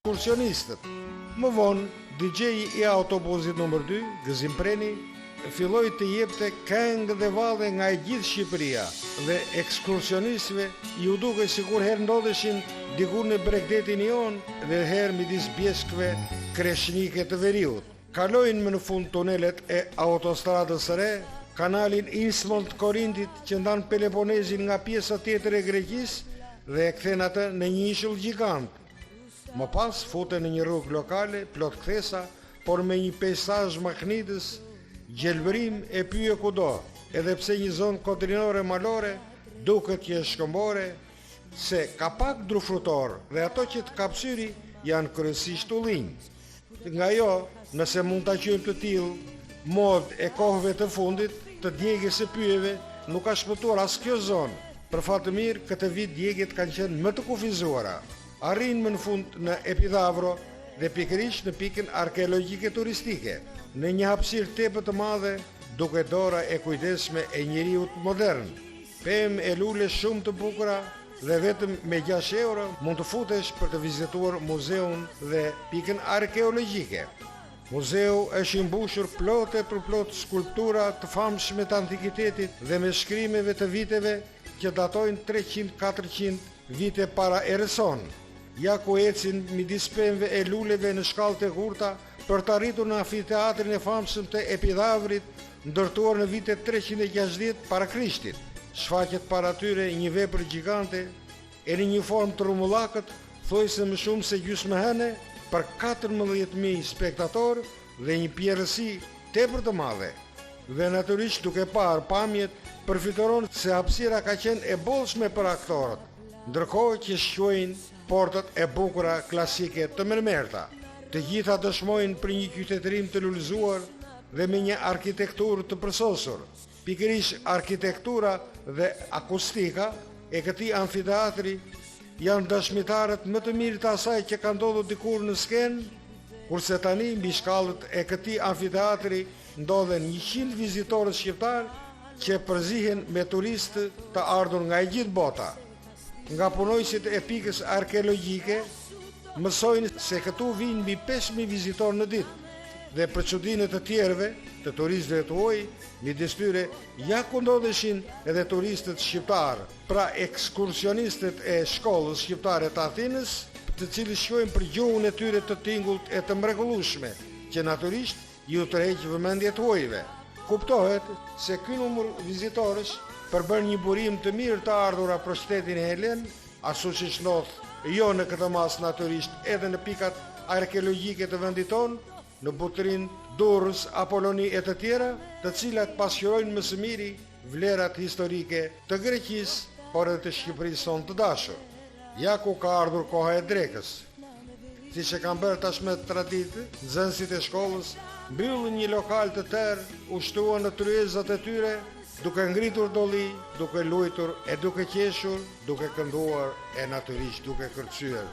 ekskursionistët. Më vonë, DJ-i i autobusit nr. 2, Gëzim Preni, filloi të jepte këngë dhe valle nga e gjithë Shqipëria dhe ekskursionistëve ju duke sikur herë ndodheshin diku në Bregdetin jon dhe herë midis bjeshkëve kreshnike të veriut. Kalojnë më në fund tunelet e autostradës së re, kanalin Ismond të Korintit që ndan Peloponezin nga pjesa tjetër e Greqisë dhe e kthen atë në një ishull gjigant. Më pas futen në një rrugë lokale, plot kthesa, por me një peizazh magnitës, gjelbërim e pyje kudo, edhe pse një zonë kodrinore malore duket që është shkëmbore, se ka pak drufrutor dhe ato që të kapsyri janë kryesisht ullinj. Nga jo, nëse mund ta quajmë të tillë, mod e kohëve të fundit të djegjes së pyjeve, nuk ka shpëtuar as kjo zonë. Për fat të mirë, këtë vit djegjet kanë qenë më të kufizuara. Arrin më në fund në Epidavro dhe pikërisht në pikën arkeologjike turistike, në një hapësirë tepër të madhe, duke dora e kujdesshme e njeriut modern. Pemë e lule shumë të bukura dhe vetëm me 6 euro mund të futesh për të vizituar muzeun dhe pikën arkeologjike. Muzeu është i mbushur plot e përplot skulptura të famshme të antikitetit dhe me shkrimeve të viteve që datojnë 300-400 vite para erës sonë. Ja ku ecin midis pemëve e luleve në shkallët e gurta për të arritur në amfiteatrin e famshëm të Epidavrit, ndërtuar në vitet 360 para Krishtit. Shfaqet para tyre një vepër gjigante e në një formë të rumullakët, thojse më shumë se gjysmë hëne, për 14.000 spektator dhe një pjerësi tepër të madhe. Dhe natyrisht duke parë pamjet, përfitoron se hapësira ka qenë e bollshme për aktorët, ndërkohë që shquajnë portat e bukura klasike të mërmerta. Të gjitha dëshmojnë për një qytetërim të lullëzuar dhe me një arkitekturë të përsosur. Pikërisht arkitektura dhe akustika e këtij amfiteatri janë dëshmitarët më të mirë të asaj që ka ndodhur dikur në skenë, kurse tani mbi shkallët e këtij amfiteatri ndodhen 100 vizitorë shqiptarë që përzihen me turistë të ardhur nga e gjithë bota. Nga punojësit e pikës arkeologjike mësojnë se këtu vinë mbi 5.000 vizitorë në ditë dhe për çudinë të tjerëve, të turistëve të huaj, midis tyre ja ku ndodheshin edhe turistët shqiptarë, pra ekskursionistët e shkollës shqiptare të Athinës, të cilët shkojnë për gjuhën e tyre të tingullt e të mrekullueshme, që natyrisht ju tërheq vëmendjet huajve. Kuptohet se ky numër vizitorësh përbën një burim të mirë të ardhura për shtetin e Helen, ashtu siç ndodh jo në këtë mas natyrisht edhe në pikat arkeologjike të vendit tonë, në Butrin, Durrës, Apoloni e të tjera, të cilat pasqyrojnë më së miri vlerat historike të Greqisë, por edhe të Shqipërisë sonë të dashur. Ja ku ka ardhur koha e drekës. Siç e kanë bërë tashmë traditë, nxënësit e shkollës mbyllën një lokal të tërë, ushtruan në tryezat e tyre, duke ngritur dolli, duke luajtur e duke qeshur, duke kënduar e natyrisht duke kërcyer.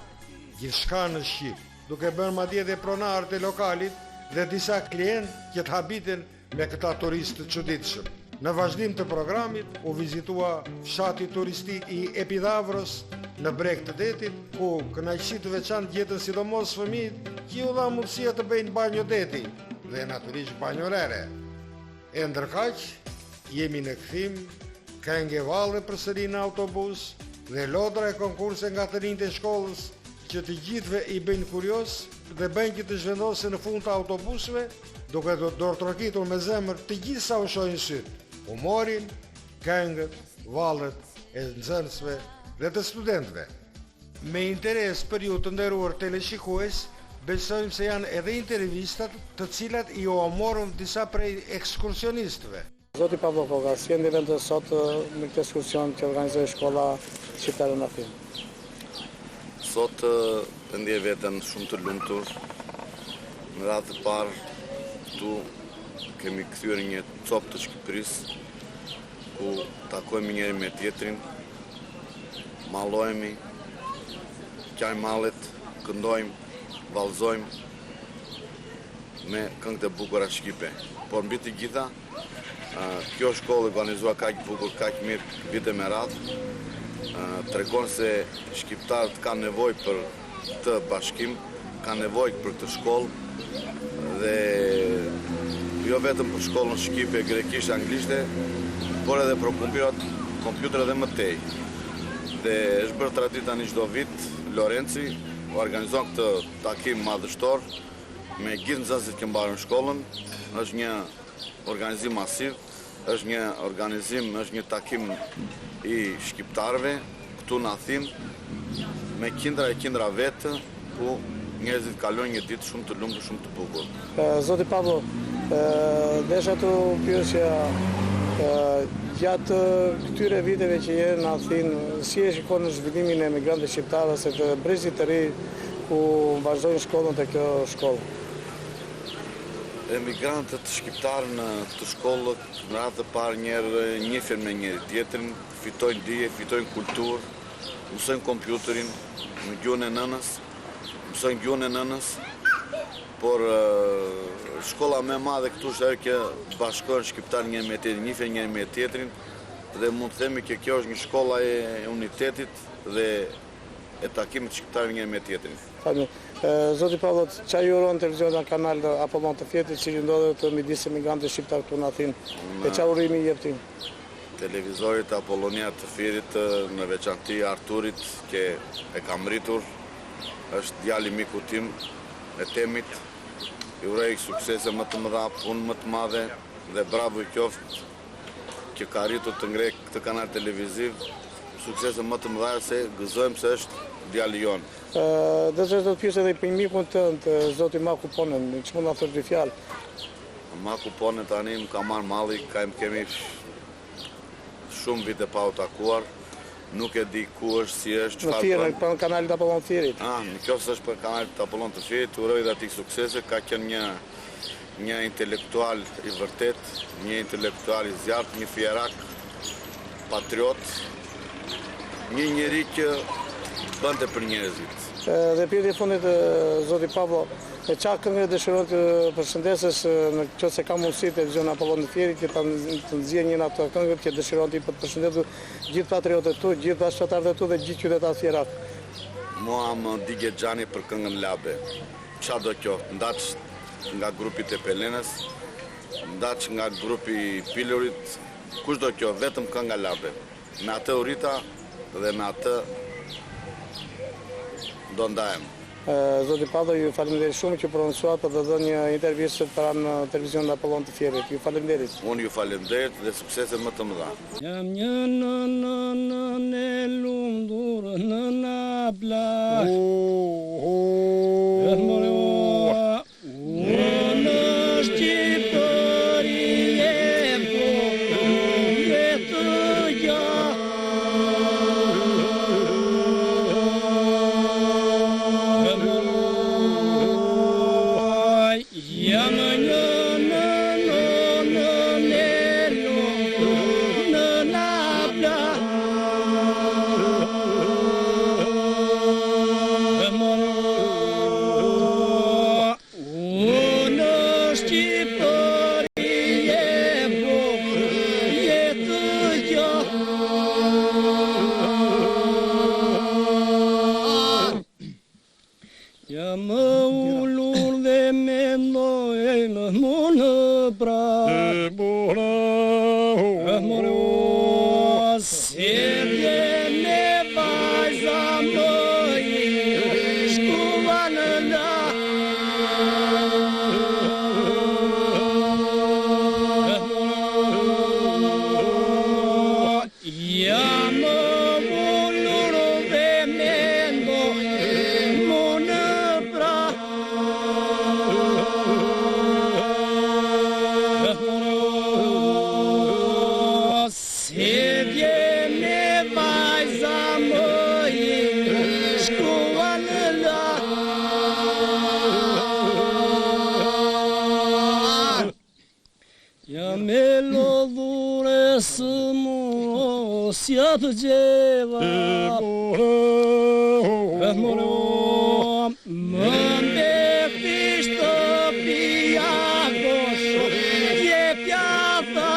Gjithçka në shqip, duke bërë madje dhe pronarët e lokalit dhe disa klientë që të habiten me këta turistë të çuditshëm. Në vazhdim të programit u vizitua fshati turistik i Epidavros në breg të detit, ku kënaqësi të veçantë gjetën sidomos fëmijët që u dha mundësia të bëjnë banjo deti dhe natyrisht banjo rere. E ndërkaq jemi në kthim, këngë valle përsëri në autobus dhe lodra e konkurse nga të rinjtë e shkollës që të gjithëve i bëjnë kurios dhe bëjnë që të zhvendosen në fund të autobusëve, duke dorë trokitur me zemër të gjithë sa u shohin syt. Humorin, këngët, vallet e nxënësve dhe të studentëve. Me interes për ju të nderuar teleshikues, besojmë se janë edhe intervistat të cilat i morën disa prej ekskursionistëve. Zoti Pavlo Koka, si jeni vendë sot në këtë ekskursion që organizoi shkolla shqiptare në Athinë? Sot e ndjej veten shumë të lumtur. Në radhë të parë këtu kemi kthyer një copë të Shqipërisë, ku takojmë njëri me tjetrin, mallohemi, qajmë mallet, këndojmë, vallëzojmë me këngët e bukura shqipe. Por mbi të gjitha, kjo shkollë organizua kaq bukur, kaq mirë vite me radhë, tregon se shqiptarët kanë nevojë për këtë bashkim ka nevojë për këtë shkollë dhe jo vetëm për shkollën shqipe, grekisht, anglisht, por edhe për kompjuter dhe mëtej. Dhe është bërë tradita një çdo vit, Lorenci organizon këtë takim madhështor me gjithë nxënësit që mbarën shkollën. Është një organizim masiv, është një organizim, është një takim i shqiptarëve këtu në Athinë me qindra e qindra vetë ku njerëzit kalojnë një ditë shumë të lumtur, shumë të bukur. Zoti Pavlo, desha të pyesja gjatë këtyre viteve që jenë në Athinë, si e shikon në zhvillimin e emigrantëve shqiptarë ose të brezit të ri ku vazhdojnë shkollën të kjo shkollë? Emigrantët shqiptarë në të shkollët në radhë të parë njerë njihen me njëri tjetrin, fitojnë dije, fitojnë kulturë, mësojnë kompjuterin në gjuhën e nënës, por shkolla më e madhe këtu është ajo që bashkon shqiptarë njëri me tjetrin, njihen njëri me tjetrin dhe mund të themi që kjo është një shkolla e unitetit dhe e takimit shqiptarë njëri me tjetrin. Zoti Pavlo, çfarë ju uron televizioni në kanal Apollon të Fjetit që ju ndodhet midis emigrantëve shqiptar këtu në Athinë? E çfarë urimi i jep ti? Televizorit Apollonia të Fjetit, në veçanti Arturit, që e kam rritur, është djali miku tim e Temit. I uroj suksese më të mëdha, punë më të madhe dhe bravo i qoftë që ka arritur të ngrej këtë kanal televiziv, suksese më të mëdha se gëzojmë se është djali jonë. Dëshiroj të pyes edhe për mikun tënd, zoti Maku Ponën, që mund na thosh dy fjalë? Maku Ponën tani më ka marrë malli, kemi shumë vite pa u takuar. Nuk e di ku është, si është, çfarë. Në Fier, për kanalit Apollon të Fierit. Nëse është për kanalit Apollon të Fierit, uroj dhe atij suksese, ka qenë një intelektual i vërtet, një intelektual i zjarrt, një fierak, patriot, një njeri që bënte për njerëzit. Dhe pyetja e fundit, zoti Pavlo, çfarë këngë dëshiron të përshëndesësh në qoftë ka mundësi televizion Apollon të Fierit që të nxjerrë një ato këngë që dëshiron ti për të përshëndetur gjithë patriotët tu, gjithë bashkëtarët tu dhe gjithë qytetarët fierak? Mua më digje xhani për këngën Labe. Çfarë do qoftë, ndaç nga grupi të Pelenës, ndaç nga grupi Pilurit, kush do qoftë, vetëm kënga Labe. Me atë urita dhe me atë do ndajem. Zoti Pavlo, ju faleminderit shumë që pronësuat për të dhënë një intervistë para në televizionin Apollon të Fierit. Ju faleminderit. Unë ju faleminderit dhe suksese më të mëdha. Jam një nënë e lumtur në plazh. Të gjeva më mbeti shtëpia gosho je pjata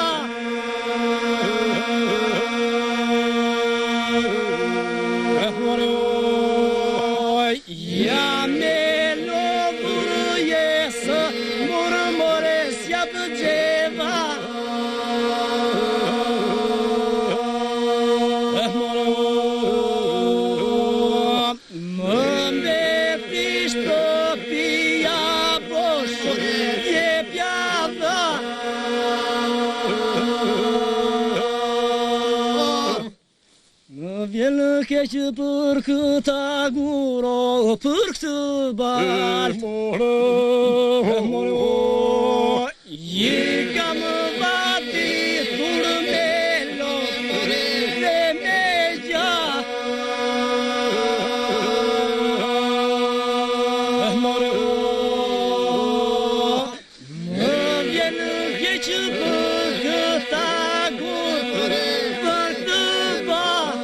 ja me lo keq për këta guro, për këtë bal. Jika më bati thurë me lopë dhe me gjatë. Më vjen keq për këta guro, për këtë bal.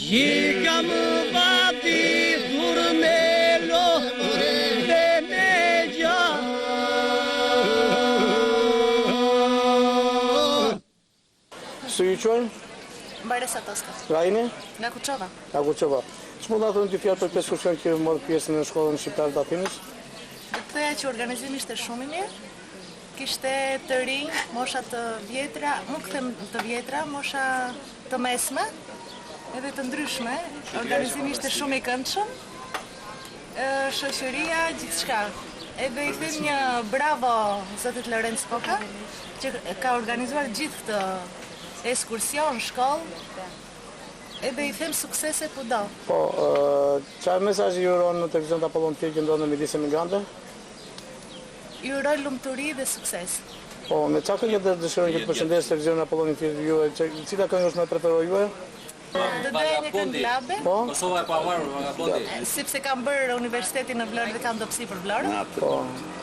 Jika më bati thurë me lopë dhe me gjatë. Së ju qojnë? Baresa Toska, Rajni? nga Kuçova. Nga Kuçova. Ç'mund ta thonë ti fjalë për këtë ekskursion që morë pjesë në shkollën shqiptare të Atinës? Do të thoya që organizimi ishte shumë i mirë. Kishte të rinj, mosha të vjetra, nuk them të vjetra, mosha të mesme, edhe të ndryshme. Organizimi ishte shumë i këndshëm. Shoqëria, gjithçka. Edhe I them një bravo zotit Lorenz Koka, që ka organizuar gjithë këtë ekskursion, shkollë. Edhe I them suksese kudo. Po, çfarë mesazhi ju uron në televizion të Apollon Fieri që ndodhen midis emigrantëve? Ju uroj lumturi dhe sukses. Po, me çfarë këngë të dëshironi që të përshëndes televizionin Apollon Fieri juaj? Cila këngë është më e preferuar juaj? Do doja një këngë labe. Po? Kosova e pavarur, vagabonde. Sepse kam bërë universitetin në Vlorë dhe kam dobësi për Vlorën. Po.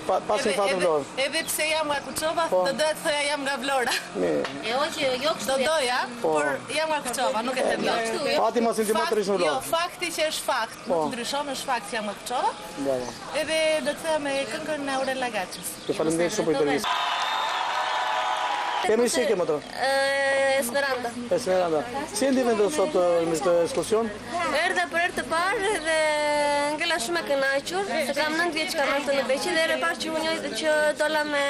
Pas një fatë Vlorë. Edhe pse jam nga Kuçova, do doja të thoja jam nga Vlora. Do doja, por jam nga Kuçova, nuk e them dot. Fati mos i ndihmon të rish në Jo, Vlorë. fakti që është fakt, nuk ndryshon, është fakt që jam nga Kuçova. Bravo. Edhe do të thoya me këngën e Aurel Lagaçës. Ju faleminderit shumë për intervistë. Kemi si ke më të? Esmeralda. Esmeralda. Si ndihmë do sot në këtë ekskursion? Erdha për herë të parë dhe ngela shumë e kënaqur, se kam 9 vjeç kam marrë në Beqi dhe herë e parë që u njeh që dola me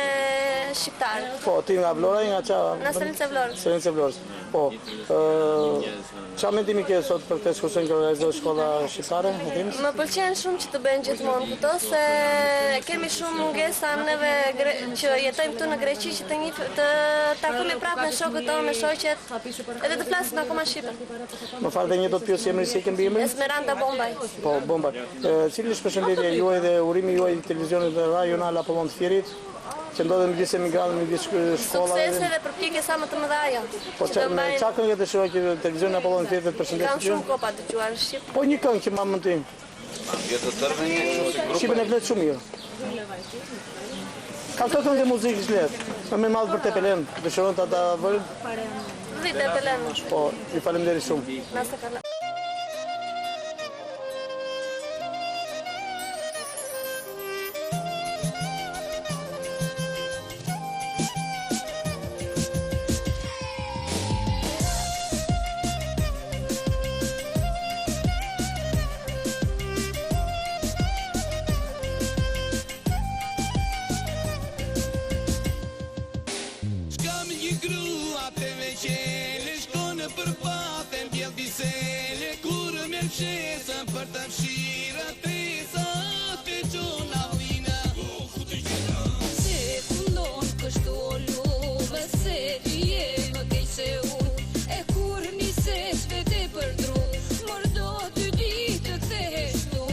shqiptar. Po, ti nga Vlora, nga çfarë? Nga Selica Vlorës. Selica Vlorës. Po. Çfarë mendimi ke sot për këtë ekskursion që organizoi shkolla shqiptare? Më pëlqen shumë që të bëjnë gjithmonë këto, se kemi shumë mungesa neve që jetojmë këtu në Greqi që të takojmë prapë me shokët tonë, me shoqet, edhe të flasim akoma shqipe. Më fal dhe një do të pyes emrin si e ke mbi emrin? Esmeralda Bombaj. Po, Bombaj. Cili është përshëndetja juaj dhe urimi juaj televizionit rajonal Apollon të Fierit, që ndodhen midis emigrantëve, midis shkollave? Suksese dhe përpjekje sa më të mëdha. Po çfarë këngë dëshiroj që televizioni Apollon të Fierit të përshëndetë? Kam shumë kopa dëgjuar shqip. Po një këngë që ma më tim. Shqipen e flet shumë mirë. Ka të këngë muzikës letë, me madhë për Tepelen, dëshiron të ata vërë? Vite Tepelen. Po, i faleminderit shumë. Nasa kalla. Për të fshirë tresa të gjona vina Se fundon kështu luve Se ti je më kej se unë E kur nisesh vete për dru Mërdo ty ditë të kthehesh tu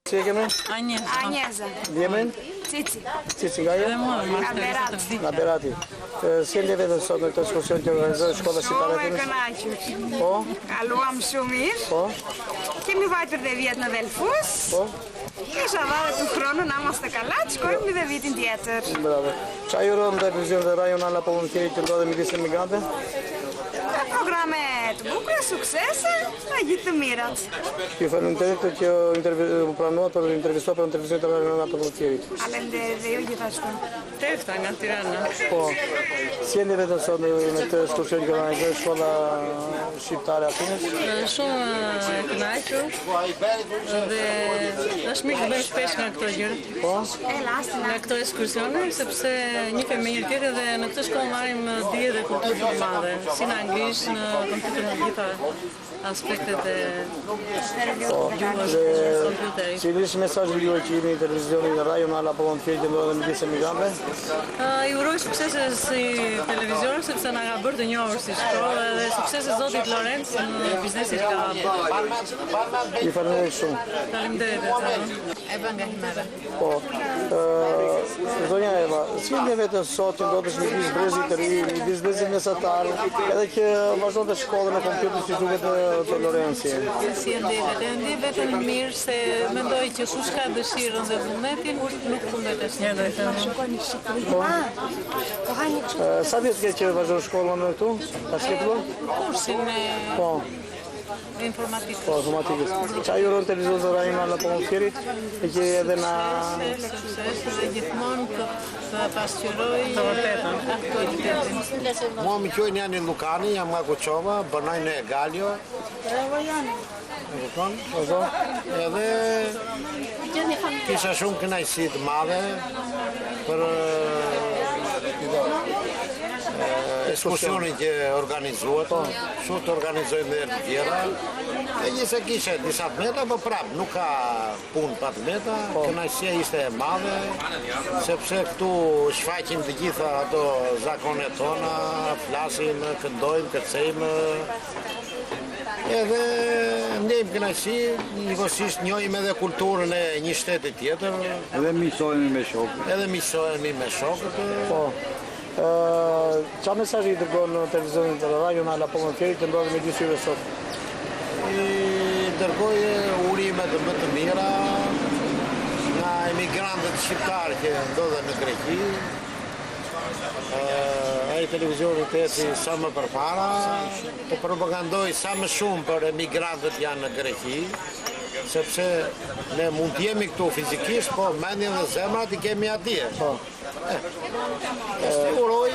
Si e kemi? Anjeza. Djemen? Cici. Cici nga jo? Nga Berat. Nga Berati. Si e vetën sot në këtë ekskursion që organizoi shkolla shqiptare e Shumë e Atinës? kënaqur. Po? Kaluam shumë mirë. Po? Kemi vajtur dhe vjet në Velfus. Po? Kisha varet në Kronën, Amos të Kalat, shkojmë dhe vitin tjetër. Bravo. Qa ju rëmë dhe televizionet rajonale apo në tjeri që ndodhe midis emigrante? Programe të bukura, suksese, në gjithë të mirat. Ju faleminderit që pranuat për intervistoj për televizionet rajonale apo në tjeri. Faleminderit dhe ju gjithashtu. Tefta nga Tirana. Po, si e vetën sot në këtë ekskursion që organizoi shkolla shqiptare Atinës? Shumë e kënaqur dhe është mirë të bëjmë shpesh nga këto gjëra. Po? Nga këto ekskursione, sepse njihemi me njëri tjetrin dhe në këtë shkollë marrim dije dhe kulturë të madhe, si në anglisht, në kompjuter, në gjitha aspektet e gjuhës së kompjuterit. Cili është mesazhi juaj që jeni në televizionin rajonal apo në tjerë që ndodhen midis emigrantëve? I uroj suksese si televizion, sepse na ka bërë të njohur si shkollë dhe suksese zotit Lorenz në biznesin që ka bërë. Ju falenderoj shumë. Faleminderit. Eva nga Himera. Po, zonja Eva, si e vetën sot që ndodhesh midis brezit të ri, midis brezit mesatar, edhe që vazhdon të shkollën e kompjuterit si duket të Lorenzi? Si e ndje vetën mirë se mendoj që kush ka dëshirën dhe vullnetin nuk fundet asnjë. Sa vjet ke që vazhdon shkollën këtu? Ka shkëpuar? Kursin me Po, informatikë. po, automatikisht. Qa ju rënë televizionin të rajonal apo në tjerit, e që edhe na... Sukses dhe gjithmonë të pasqyroj aktualitetin. Mua më quajnë Jani Lukani, jam nga Koqova, bënoj në Egalio. E kupton? Edhe kisha shumë kënaqësi të madhe për ekskursionin që organizuat, shumë të organizojnë dhe të tjera. E njëse kishe disa të meta, po prapë, nuk ka punë pa të meta, kënaqësia ishte e madhe, sepse këtu shfaqim të gjitha ato zakonet tona, flasim, këndojmë, kërcejmë, edhe ndjejmë kënaqësi, njëkohësisht njohim edhe kulturën e një shteti tjetër. Edhe miqësohemi me shokët. Edhe miqësohemi me shokët. Po. Qa mesazhi i dërgon në televizionin të rajonal apo në tjeri që ndodhen midis juve sot? I dërgoj urimet më të mira nga emigrantët shqiptarë që ndodhen në Greqi. Ai televizioni të eci sa më përpara, të propagandoj sa më shumë për emigrantët janë në Greqi, sepse ne mund të jemi këtu fizikisht, po mendjen dhe zemrat i kemi atje. Uroj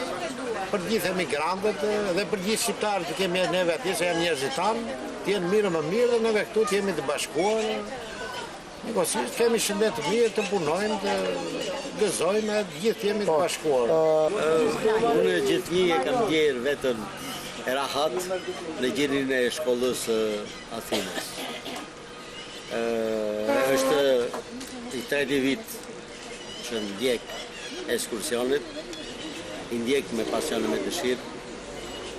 për gjithë emigrantët dhe për gjithë shqiptarët që kemi neve atje, se janë njerëzit tanë, të jenë mirë më mirë dhe neve këtu të jemi të bashkuar. Njëkohësisht kemi shëndet të mirë, të punojmë, të gëzojmë, të gjithë jemi të bashkuar. Unë gjithnjë e kam djerë vetën e rahat në gjirin e shkollës Athinës. Është i treti vit që ndjek ekskursionet, i ndjek me pasion me dëshirë,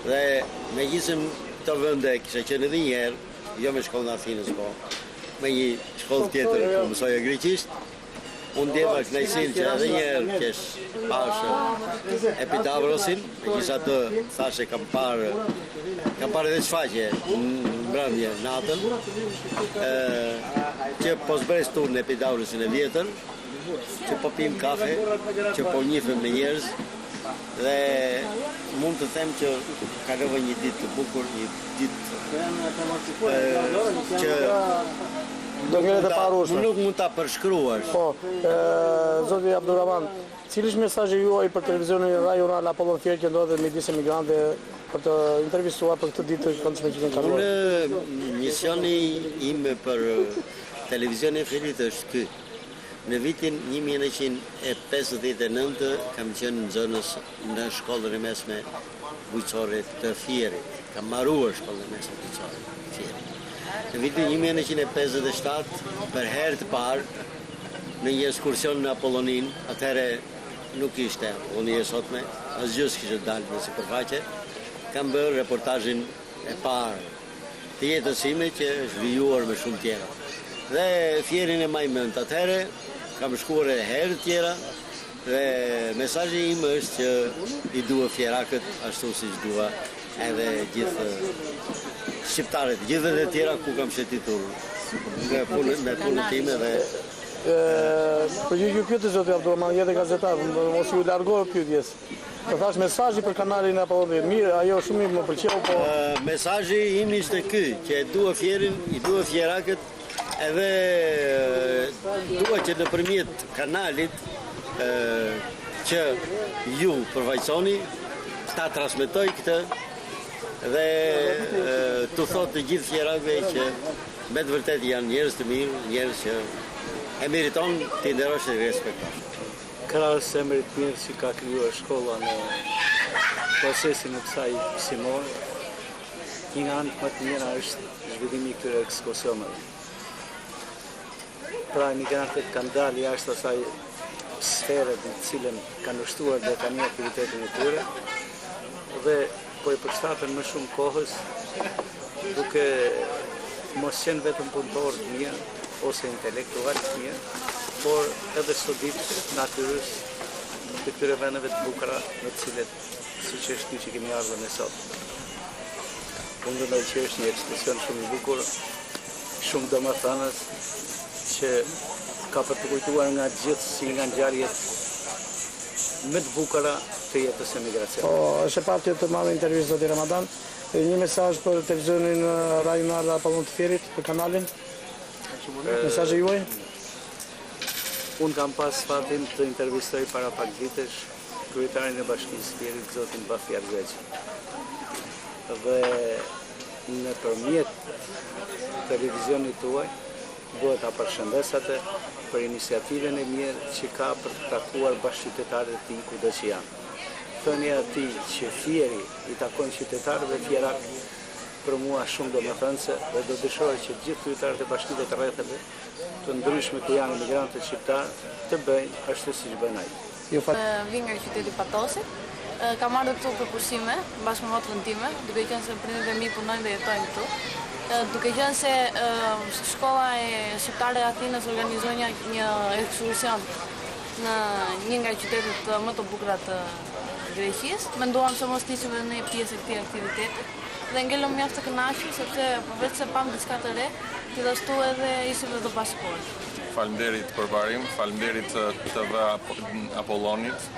dhe me gjithëm të vënde kisha qenë edhe njerë, jo me shkollën Athinës, po, me një shkollë tjetër ku mësoja greqisht, unë ndjeva kënaqësinë që edhe njerë kesh pashë Epidavrosin, me gjitha të thashe kam parë edhe shfaqje në mbrëmje natën, që po zbres tu në Epidavrosin e vjetër, që po pim kafe, që po njifem me njerëz, dhe mund të them që kalova një ditë të bukur, një ditë që do ngjerë të parushme. Nuk mund ta përshkruash. Po, zoti Abdurrahman, cili është mesazhi juaj për televizionin rajonal apo në tjerë që ndodhet midis emigrantëve për të intervistuar për këtë ditë të këndshme që kemi kaluar? Unë misioni im për televizionin Filit është ky. Në vitin 1959 kam qenë në zonës në shkollën e mesme bujqore të Fierit. Kam marruar shkollën e mesme bujqore të Fierit. Në vitin 1957, për herë të parë, në një ekskursion në Apollonin, atëherë nuk ishte Apollonia e sotme, asgjë s'kishte dalë në sipërfaqe, kam bërë reportazhin e parë të jetës time që është vijuar me shumë tjera. Dhe fjerin e maj mend atëhere, kam shkuar e herë tjera, dhe mesazhi im është që i dua fjerakët ashtu si që dua edhe gjithë shqiptarët, gjithë dhe tjera ku kam shetitur me punën time dhe për ju pyeti zoti Abdulrahman, jetë gazetar, mos ju largohë pyetjes. Të thash mesazhi për kanalin e Apollonit. Mirë, ajo shumë më pëlqeu, po mesazhi im ishte ky, që e dua fjerin, i dua fjerakët, edhe dua që nëpërmjet kanalit që ju përfaqësoni ta transmetoj këtë dhe të thotë të gjithë fjerakëve që me të vërtet janë njerëz të mirë, njerëz që e meriton të nderosh dhe respektosh. Krahas emrit mirë që ka krijuar shkolla në procesin e kësaj mësimore, një nga anët më të mira është zhvillimi i këtyre ekskursioneve. Pra emigrantët kanë dalë jashtë asaj sfere në cilën kanë ushtuar dhe tani aktivitetin e tyre dhe po i përshtaten më shumë kohës duke mos qenë vetëm punëtor të mirë ose intelektual të mirë, por edhe sodit natyrës të këtyre vendeve të bukura në të cilet siç është ky që kemi ardhur ne sot. Unë mendoj që është një ekskursion shumë i bukur, shumë domethënës, që ka për të kujtuar nga gjithë si nga ngjarjet më të bukura të jetës emigracionit. Po, është e parë të marrë intervistë zoti Ramadan. Një mesazh për televizionin rajonar Apollon të Fierit, për kanalin. Mesazhi juaj? Unë kam pas fatin të intervistoj para pak vitesh kryetarin e Bashkisë Fierit, zotin Bafjar Greqi. Dhe nëpërmjet televizionit tuaj duhet ta përshëndes atë për iniciativën e mirë që ka për të takuar bashkëqytetarët e tij kudo që janë. Thënia e tij që Fieri i takon qytetarëve fierak për mua shumë domethënëse dhe do dëshiroj që gjithë qytetarët e bashkive të rrethave të ndryshme ku janë emigrantët shqiptar të bëjnë ashtu siç bën ai. Vi nga qyteti Patosit. Kam ardhur këtu për kursime, bashkë me motrën time, duke qenë se prindërit e mi punojnë dhe jetojnë këtu. Duke qenë se shkolla e shqiptare e Athinës organizoi një ekskursion në një nga qytetet më të bukura të Greqisë, menduam se mos nisim edhe ne pjesë e këtij aktiviteti dhe ngelëm mjaft të kënaqur sepse përveç se pam diçka të re, gjithashtu edhe ishim edhe bashkëpunëtor. Faleminderit për parim, faleminderit TV Apollonit.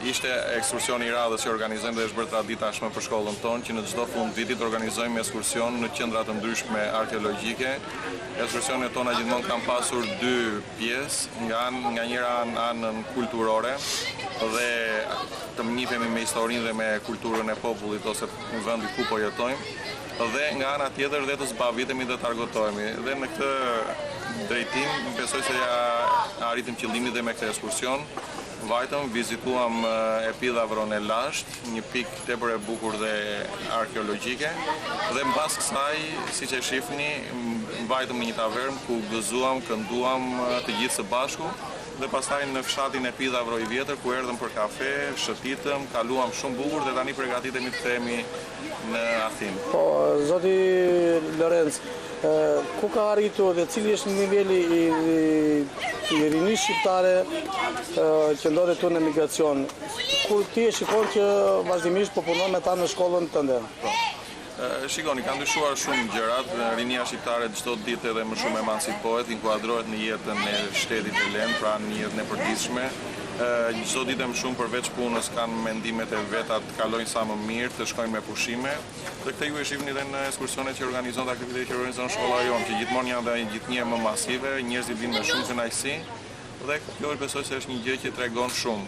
Ishte ekskursion i radhës që organizojmë dhe është bërë traditë tashmë për shkollën tonë që në çdo fund vitit organizojmë ekskursion në qendra të ndryshme arkeologjike. Ekskursionet tona gjithmonë kanë pasur dy pjesë, nga njëra anën kulturore dhe të njihemi me historinë dhe me kulturën e popullit ose në vendin ku po jetojmë, dhe nga ana tjetër dhe të zbavitemi dhe të argëtohemi. Dhe në këtë drejtim besoj se arritëm qëllimin dhe me këtë ekskursion. Vajtëm, vizituam epidhavron e Lasht, një pikë tepër e bukur dhe arkeologjike, dhe mbas kësaj, siç e shihni, vajtëm në një tavern ku gëzuam, kënduam të gjithë së bashku, dhe pastaj në fshatin Epidhavro i vjetër ku erdhëm për kafe, shëtitëm, kaluam shumë bukur dhe tani përgatitemi të themi në Athinë. Po, zoti Lorenz, ku ka arritur dhe cili është niveli i rinisë shqiptare që ndodhet këtu në emigracion? Kur ti e shikon që vazhdimisht po punon me ta në shkollën tënde? Shikoni, kanë ndryshuar shumë gjërat, rinia shqiptare çdo ditë edhe më shumë emancipohet, inkuadrohet në jetën e shtetit të lënë, pra në jetën e përditshme. Çdo ditë më shumë përveç punës kanë mendimet e veta të kalojnë sa më mirë, të shkojnë me pushime. Dhe këtë ju e shihni edhe në ekskursionet që organizon aktivitetet që organizon shkolla jonë, që gjithmonë janë dhe gjithnjë më masive, njerëzit vinë me shumë kënaqësi, dhe kjo besoj se është një gjë që tregon shumë.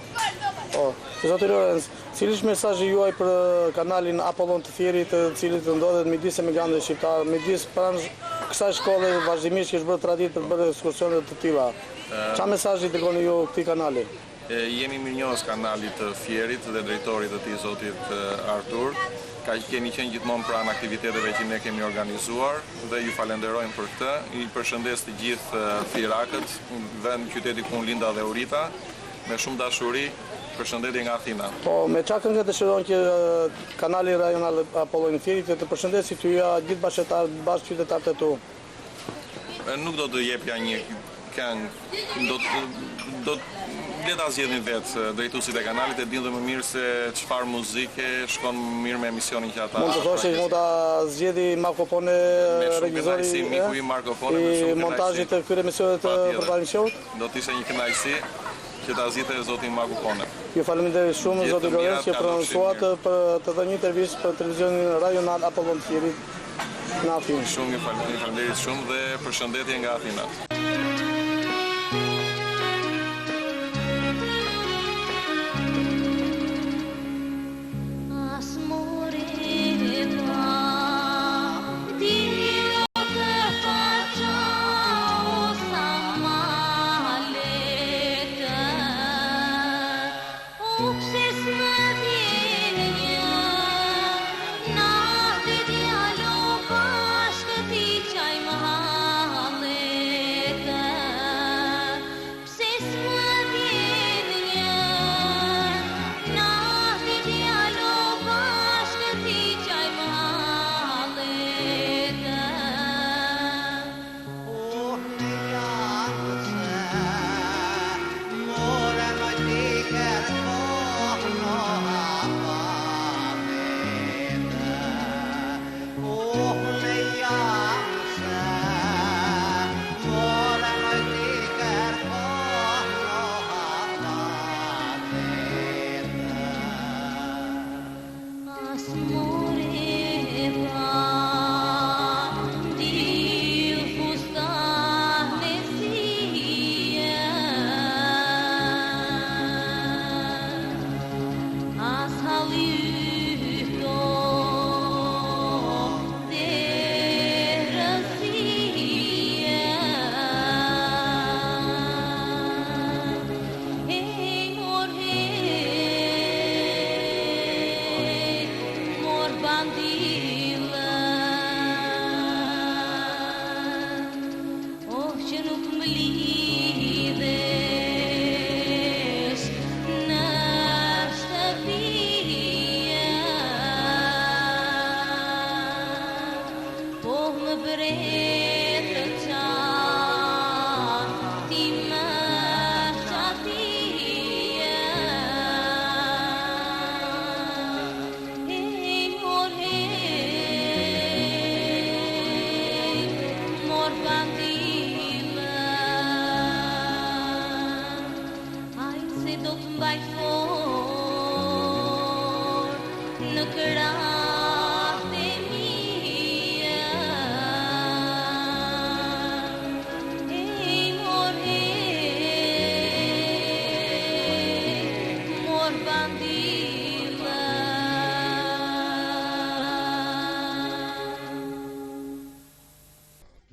Po, zoti Lorenz, cili është mesazhi juaj për kanalin Apollon të Fierit, të cilit ndodhet midis emigrantëve shqiptar, midis pranë kësaj shkolle vazhdimisht që është bërë traditë për bërë ekskursione të tilla? Çfarë mesazhi dërgoni ju këtij kanali? Jemi mirënjohës kanalit të Fierit dhe drejtorit të tij zotit Artur. Keni qenë gjithmonë pranë aktiviteteve që ne kemi organizuar dhe ju falenderojmë për këtë. I përshëndes të gjithë fierakët, vend qyteti ku linda dhe urita, me shumë dashuri. Përshëndetje nga Athina. Po, me çka këngë dëshiron që kanali rajonal Apollon i Fierit të përshëndesi tyja gjithë bashkëqytetarët e tu? nuk do të jepja një këngë, do le ta zgjedhin vetë drejtuesit e kanalit, e dinë dhe më mirë se çfarë muzike shkon mirë me emisionin që ata. Mund të thosh që mund ta zgjidhi Marko Pone, regjizori i Marko Pone, i montazhit të këtyre emisioneve të përparshme show. Do të ishte një kënaqësi që ta zgjidhte zoti Marko Pone. Ju falenderoj shumë zoti Lorenz që prononcuat për të dhënë një intervistë për televizionin rajonal Apollon Thierit në Athinë. Shumë ju falenderoj shumë dhe përshëndetje nga Athina.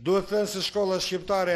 Duhet thënë se shkolla shqiptare e